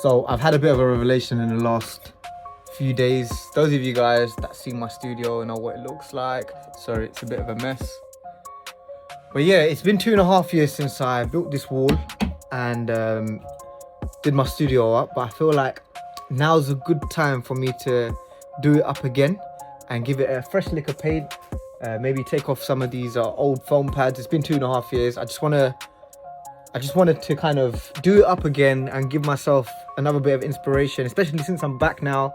So I've had a bit of a revelation in the last few days. Those of you guys that see my studio know what it looks like. Sorry, it's a bit of a mess. But yeah, it's been 2.5 years since I built this wall and did my studio up. But I feel like now's a good time for me to do it up again and give it a fresh lick of paint. Maybe take off some of these old foam pads. It's been 2.5 years. I just wanted to kind of do it up again and give myself another bit of inspiration, especially since I'm back now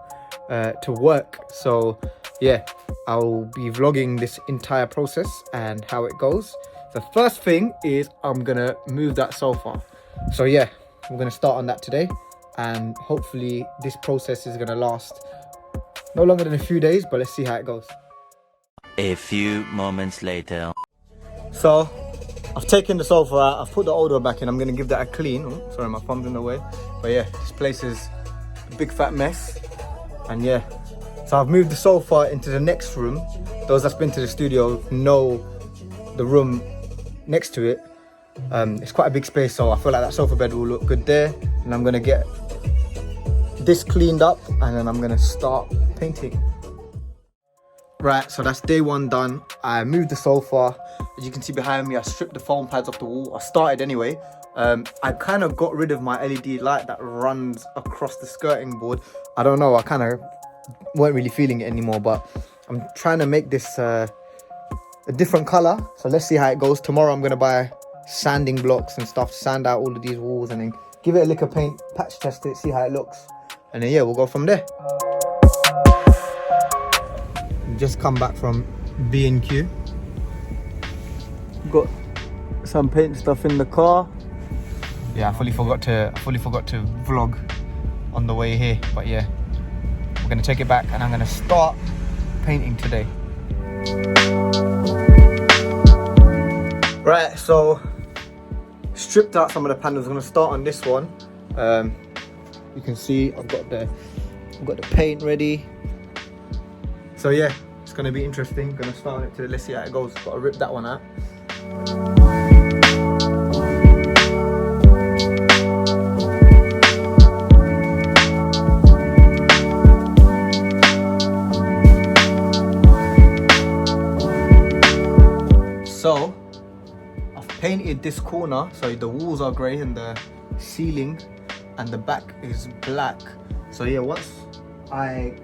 to work. So yeah, I'll be vlogging this entire process and how it goes. The first thing is I'm gonna move that sofa. So yeah, we're gonna start on that today, and hopefully this process is gonna last no longer than a few days, but let's see how it goes. A few moments later. So I've taken the sofa out, I've put the old one back in, I'm gonna give that a clean. Oh, sorry, my thumb's in the way. But yeah, this place is a big fat mess. And yeah, so I've moved the sofa into the next room. Those that's been to the studio know the room next to it. It's quite a big space, so I feel like that sofa bed will look good there. And I'm gonna get this cleaned up and then I'm gonna start painting. Right, so that's day one done. I moved the sofa. As you can see behind me, I stripped the foam pads off the wall. I started anyway. I kind of got rid of my LED light that runs across the skirting board. I don't know, I kind of weren't really feeling it anymore, but I'm trying to make this a different color. So let's see how it goes. Tomorrow I'm gonna buy sanding blocks and stuff to sand out all of these walls and then give it a lick of paint, patch test it, see how it looks. And then yeah, we'll go from there. Just come back from B&Q. Got some paint stuff in the car. Yeah, I fully forgot to vlog on the way here, but yeah, we're gonna take it back and I'm gonna start painting today. Right, so stripped out some of the panels. I'm gonna start on this one. You can see I've got the paint ready. So yeah, it's gonna be interesting. Gonna start on it today. Let's see how it goes. Gotta rip that one out. So I've painted this corner, so the walls are grey and the ceiling and the back is black. So yeah, once I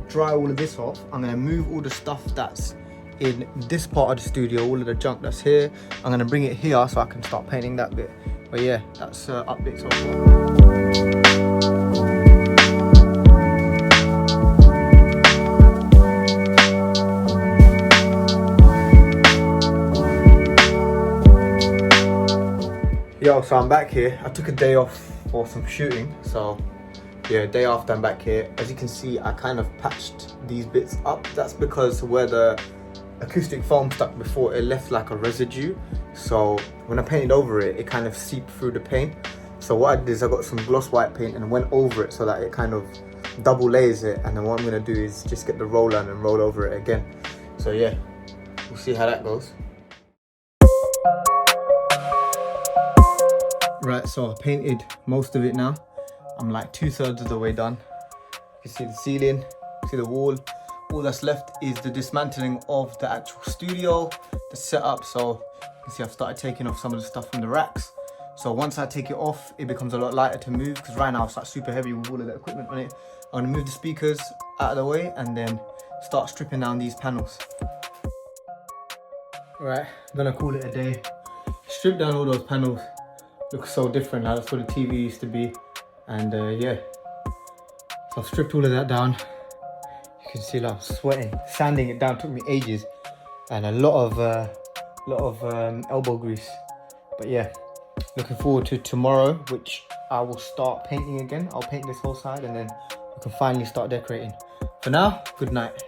dry all of this off, I'm gonna move all the stuff that's in this part of the studio, all of the junk that's here. I'm gonna bring it here so I can start painting that bit. But yeah, that's updates so far. Yo, so I'm back here. I took a day off for some shooting, so yeah, day after I'm back here. As you can see, I kind of patched these bits up. That's because where the acoustic foam stuck before, it left like a residue. So when I painted over it, it kind of seeped through the paint. So what I did is I got some gloss white paint and went over it so that it kind of double layers it. And then what I'm gonna do is just get the roller and roll over it again. So yeah, we'll see how that goes. Right, so I painted most of it now. I'm like 2/3 of the way done. You can see the ceiling, see the wall. All that's left is the dismantling of the actual studio, the setup. So you can see I've started taking off some of the stuff from the racks. So once I take it off, it becomes a lot lighter to move, because right now it's like super heavy with all of the equipment on it. I'm gonna move the speakers out of the way and then start stripping down these panels. Right, I'm gonna call it a day. Strip down all those panels. Looks so different now. That's what the TV used to be. And yeah, so I've stripped all of that down. You can see like I'm sweating. Sanding it down took me ages, and a lot of elbow grease. But yeah, looking forward to tomorrow, which I will start painting again. I'll paint this whole side and then we can finally start decorating. For now, good night.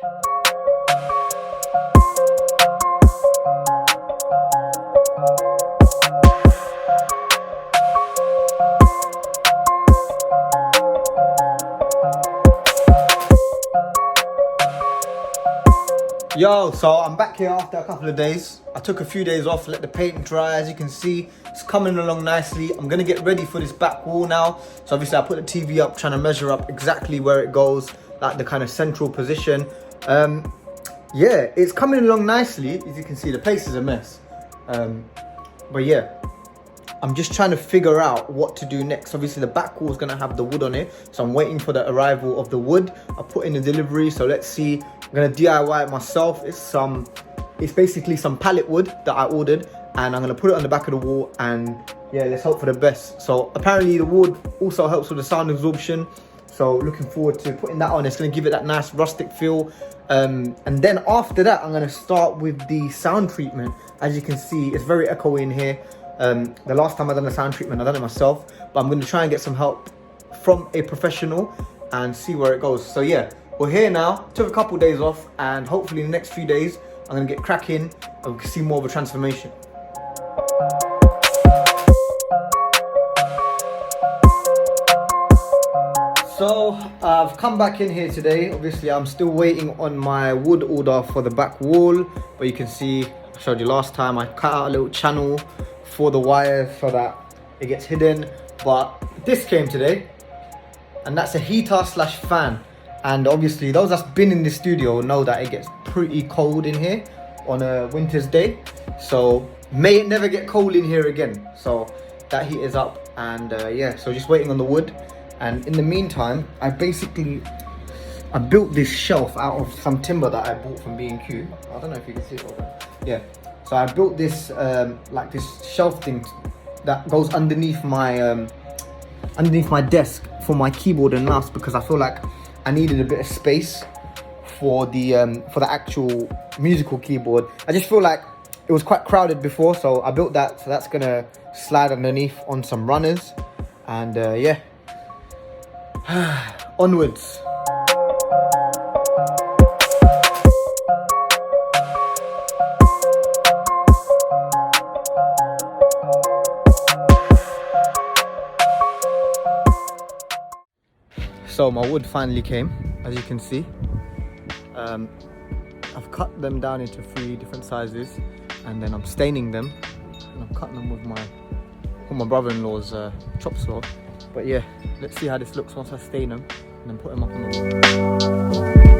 Yo, so I'm back here after a couple of days. I took a few days off, let the paint dry. As you can see, it's coming along nicely. I'm gonna get ready for this back wall now. So obviously I put the TV up, trying to measure up exactly where it goes, like the kind of central position. Yeah, it's coming along nicely. As you can see, the place is a mess. But yeah, I'm just trying to figure out what to do next. Obviously the back wall is gonna have the wood on it, so I'm waiting for the arrival of the wood. I put in the delivery, so let's see. I'm gonna DIY it myself. It's basically some pallet wood that I ordered, and I'm gonna put it on the back of the wall, and yeah, let's hope for the best. So apparently the wood also helps with the sound absorption, so looking forward to putting that on. It's gonna give it that nice rustic feel. And then after that, I'm gonna start with the sound treatment. As you can see, it's very echoey in here. The last time I done the sound treatment, I done it myself, but I'm gonna try and get some help from a professional and see where it goes. So yeah, we're here now. Took a couple days off, and hopefully in the next few days, I'm gonna get cracking and we can see more of a transformation. So I've come back in here today. Obviously I'm still waiting on my wood order for the back wall, but you can see, I showed you last time, I cut out a little channel for the wire so that it gets hidden. But this came today, and that's a heater slash fan. And obviously those that's been in the studio know that it gets pretty cold in here on a winter's day. So may it never get cold in here again. So that heat is up, and yeah, so just waiting on the wood. And in the meantime, I built this shelf out of some timber that I bought from B&Q. I don't know if you can see it over. Yeah. So I built this like this shelf thing that goes underneath my desk for my keyboard and mouse, because I feel like I needed a bit of space for the actual musical keyboard. I just feel like it was quite crowded before, so I built that. So that's gonna slide underneath on some runners, and yeah. Onwards. So my wood finally came, as you can see. I've cut them down into 3 different sizes, and then I'm staining them, and I'm cutting them with my brother-in-law's chop saw. But yeah, let's see how this looks once I stain them and then put them up on the wall.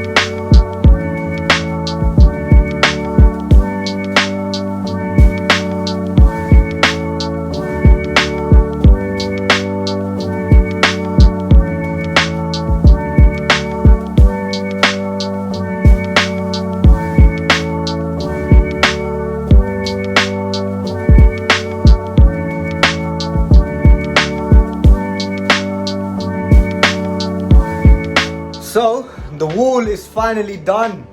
So the wall is finally done.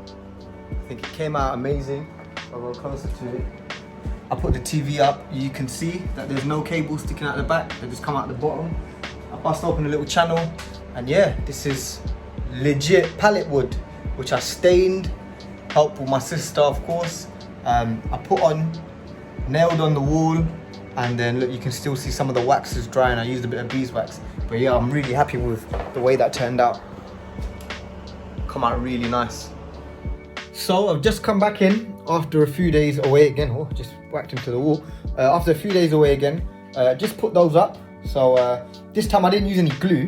I think it came out amazing. I'll go closer to it. I put the TV up. You can see that there's no cable sticking out the back. They just come out the bottom. I bust open a little channel, and yeah, this is legit pallet wood, which I stained. Help with my sister, of course. I put on, nailed on the wall, and then look, you can still see some of the wax is drying. I used a bit of beeswax, but yeah, I'm really happy with the way that turned out. Come out really nice. So I've just come back in after a few days away again. Oh, just whacked into the wall. After a few days away again, just put those up. So this time I didn't use any glue.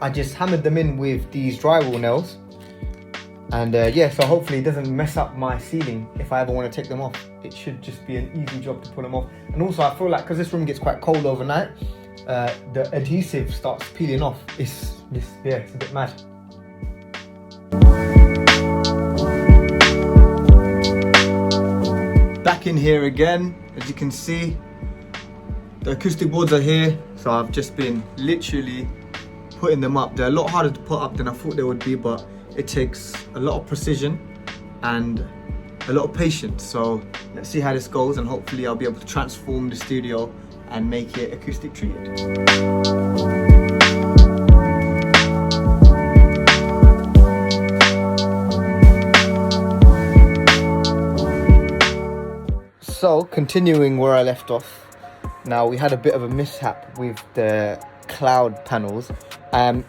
I just hammered them in with these drywall nails. And yeah, so hopefully it doesn't mess up my ceiling if I ever want to take them off. It should just be an easy job to pull them off. And also I feel like, because this room gets quite cold overnight, the adhesive starts peeling off. Yeah, it's a bit mad. Back in here again, as you can see, the acoustic boards are here. So I've just been literally putting them up. They're a lot harder to put up than I thought they would be, but it takes a lot of precision and a lot of patience. So let's see how this goes, and hopefully I'll be able to transform the studio and make it acoustic treated. So continuing where I left off, now we had a bit of a mishap with the cloud panels.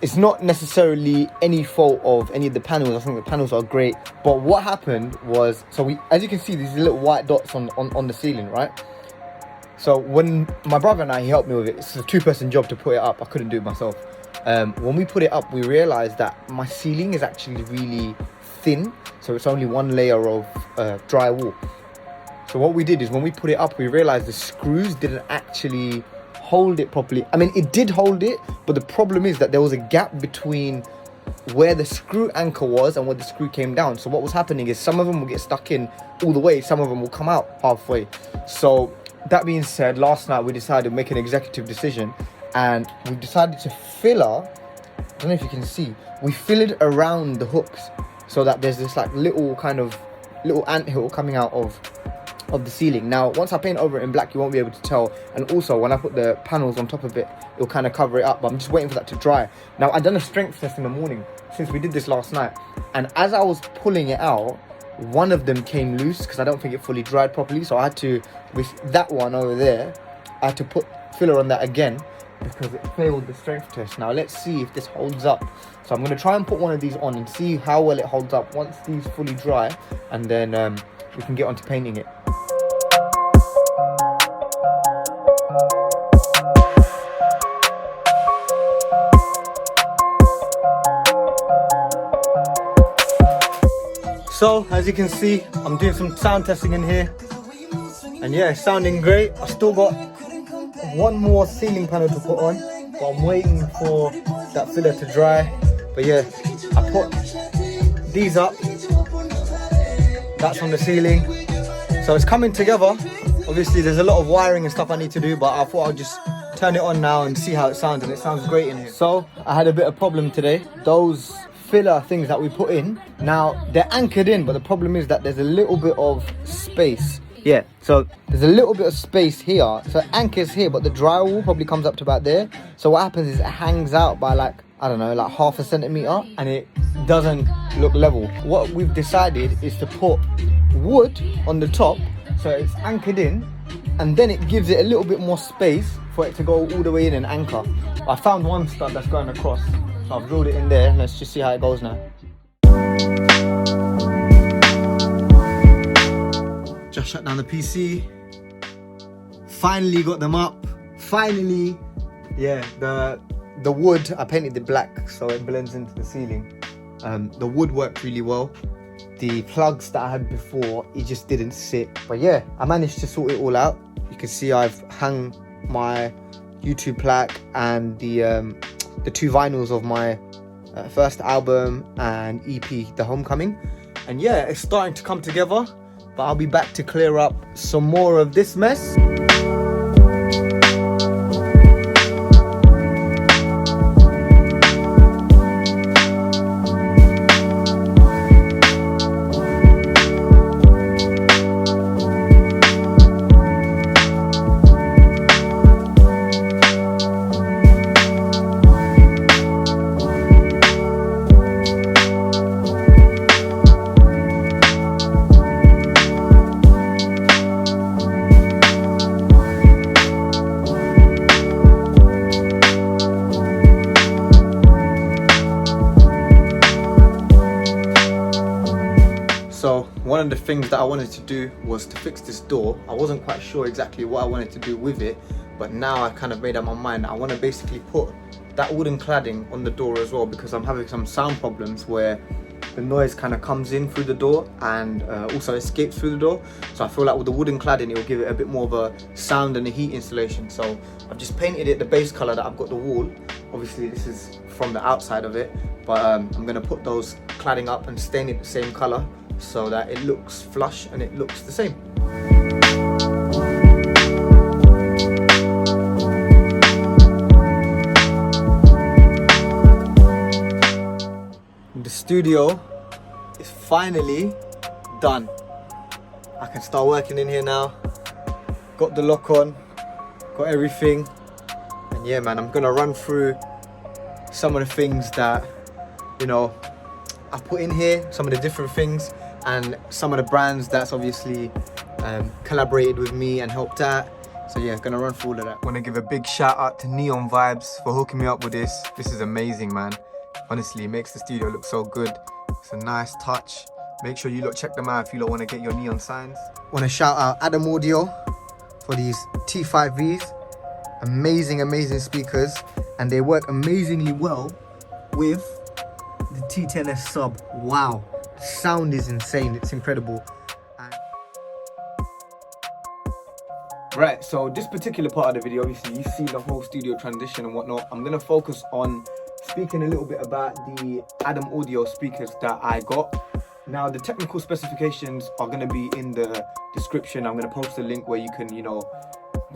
It's not necessarily any fault of any of the panels. I think the panels are great, but what happened was, so we, as you can see, these little white dots on the ceiling, right? So when my brother and I, he helped me with it. It's a two-person job to put it up. I couldn't do it myself. When we put it up, we realized that my ceiling is actually really thin, so it's only one layer of drywall. So what we did is, when we put it up, we realized the screws didn't actually hold it properly. I mean, it did hold it, but the problem is that there was a gap between where the screw anchor was and where the screw came down. So what was happening is, some of them will get stuck in all the way, some of them will come out halfway. So that being said, last night we decided to make an executive decision, and we decided to filler, I don't know if you can see, we fillered around the hooks so that there's this like little anthill coming out of the ceiling. Now, once I paint over it in black, you won't be able to tell, and also when I put the panels on top of it, it'll kind of cover it up, but I'm just waiting for that to dry. Now, I've done a strength test in the morning since we did this last night, and as I was pulling it out, one of them came loose because I don't think it fully dried properly. So I had to, with that one over there, I had to put filler on that again because it failed the strength test. Now let's see if this holds up. So I'm going to try and put one of these on and see how well it holds up once these fully dry, and then we can get on to painting it. So, as you can see, I'm doing some sound testing in here, and yeah, it's sounding great. I've still got one more ceiling panel to put on, but I'm waiting for that filler to dry. But yeah, I put these up, that's on the ceiling, so it's coming together. Obviously there's a lot of wiring and stuff I need to do, but I thought I'd just turn it on now and see how it sounds, and it sounds great in here. So I had a bit of problem today. Those filler things that we put in, now they're anchored in, but the problem is that there's a little bit of space. Yeah, so there's a little bit of space here, so it anchors here, but the drywall probably comes up to about there. So what happens is it hangs out by like, I don't know, like half a centimeter, and it doesn't look level. What we've decided is to put wood on the top, so it's anchored in, and then it gives it a little bit more space for it to go all the way in and anchor. I found one stud that's going across, so I've drilled it in there. Let's just see how it goes now. Just shut down the PC. Finally got them up. Finally. Yeah, the wood, I painted it black so it blends into the ceiling. The wood worked really well. The plugs that I had before, it just didn't sit. But yeah, I managed to sort it all out. You can see I've hung my YouTube plaque and the two vinyls of my first album and EP, The Homecoming. And yeah, it's starting to come together, but I'll be back to clear up some more of this mess. So one of the things that I wanted to do was to fix this door. I wasn't quite sure exactly what I wanted to do with it, but now I've kind of made up my mind. I want to basically put that wooden cladding on the door as well, because I'm having some sound problems where the noise kind of comes in through the door and also escapes through the door. So I feel like with the wooden cladding, it will give it a bit more of a sound and a heat installation. So I've just painted it the base color that I've got the wall. Obviously this is from the outside of it, but I'm going to put those cladding up and stain it the same color so that it looks flush and it looks the same. The studio is finally done. I can start working in here now. Got the lock on, got everything, and yeah man, I'm gonna run through some of the things that, you know, I put in here, some of the different things, and some of the brands that's obviously collaborated with me and helped out. So yeah, gonna run through all of that. Want to give a big shout out to Neon Vibes for hooking me up with this. This is amazing, man. Honestly, it makes the studio look so good. It's a nice touch. Make sure you lot check them out if you lot want to get your neon signs. Want to shout out Adam Audio for these T5Vs. Amazing, amazing speakers, and they work amazingly well with the T10S sub. Wow, the sound is insane. It's incredible. Right, so this particular part of the video, obviously you see the whole studio transition and whatnot. I'm gonna focus on speaking a little bit about the Adam Audio speakers that I got. Now the technical specifications are gonna be in the description. I'm gonna post a link where you can, you know,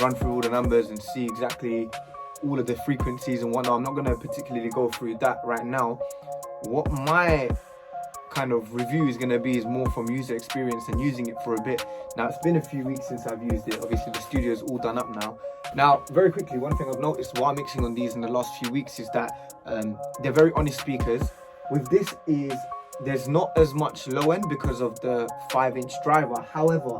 run through all the numbers and see exactly all of the frequencies and whatnot. I'm not gonna particularly go through that right now. What my kind of review is going to be is more from user experience and using it for a bit. Now it's been a few weeks since I've used it. Obviously the studio is all done up now. Now very quickly, one thing I've noticed while mixing on these in the last few weeks is that they're very honest speakers. With this there's not as much low end because of the 5-inch driver. However,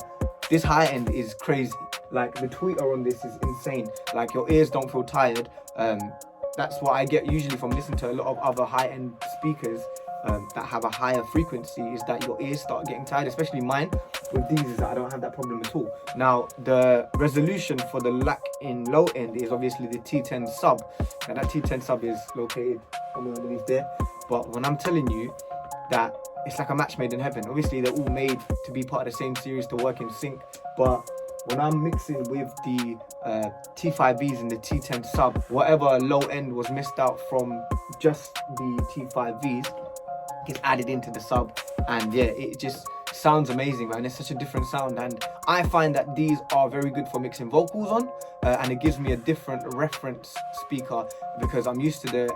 this high end is crazy. Like the tweeter on this is insane. Like your ears don't feel tired. That's what I get usually from listening to a lot of other high-end speakers that have a higher frequency, is that your ears start getting tired, especially mine. With these is that I don't have that problem at all. Now the resolution for the lack in low end is obviously the T10 sub. Now that T10 sub is located somewhere underneath there. But when I'm telling you that it's like a match made in heaven, obviously they're all made to be part of the same series to work in sync, but when I'm mixing with the T5Vs and the T10 sub, whatever low end was missed out from just the T5Vs gets added into the sub, and yeah, it just sounds amazing, man. It's such a different sound, and I find that these are very good for mixing vocals on, and it gives me a different reference speaker because I'm used to the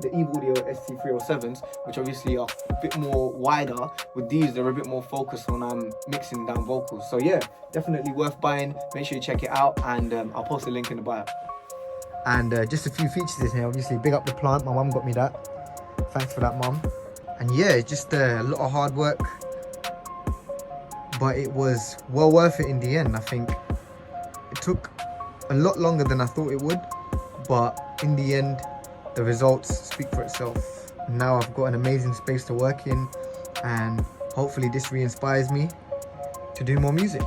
Eve-Audio ST307s, which obviously are a bit more wider. With these, they're a bit more focused when I'm mixing down vocals. So yeah, definitely worth buying. Make sure you check it out, and I'll post a link in the bio. And just a few features in here. Obviously, big up the plant. My mum got me that. Thanks for that, mum. And yeah, just a lot of hard work, but it was well worth it in the end. I think it took a lot longer than I thought it would, but in the end, the results speak for itself. Now I've got an amazing space to work in, and hopefully this re-inspires me to do more music.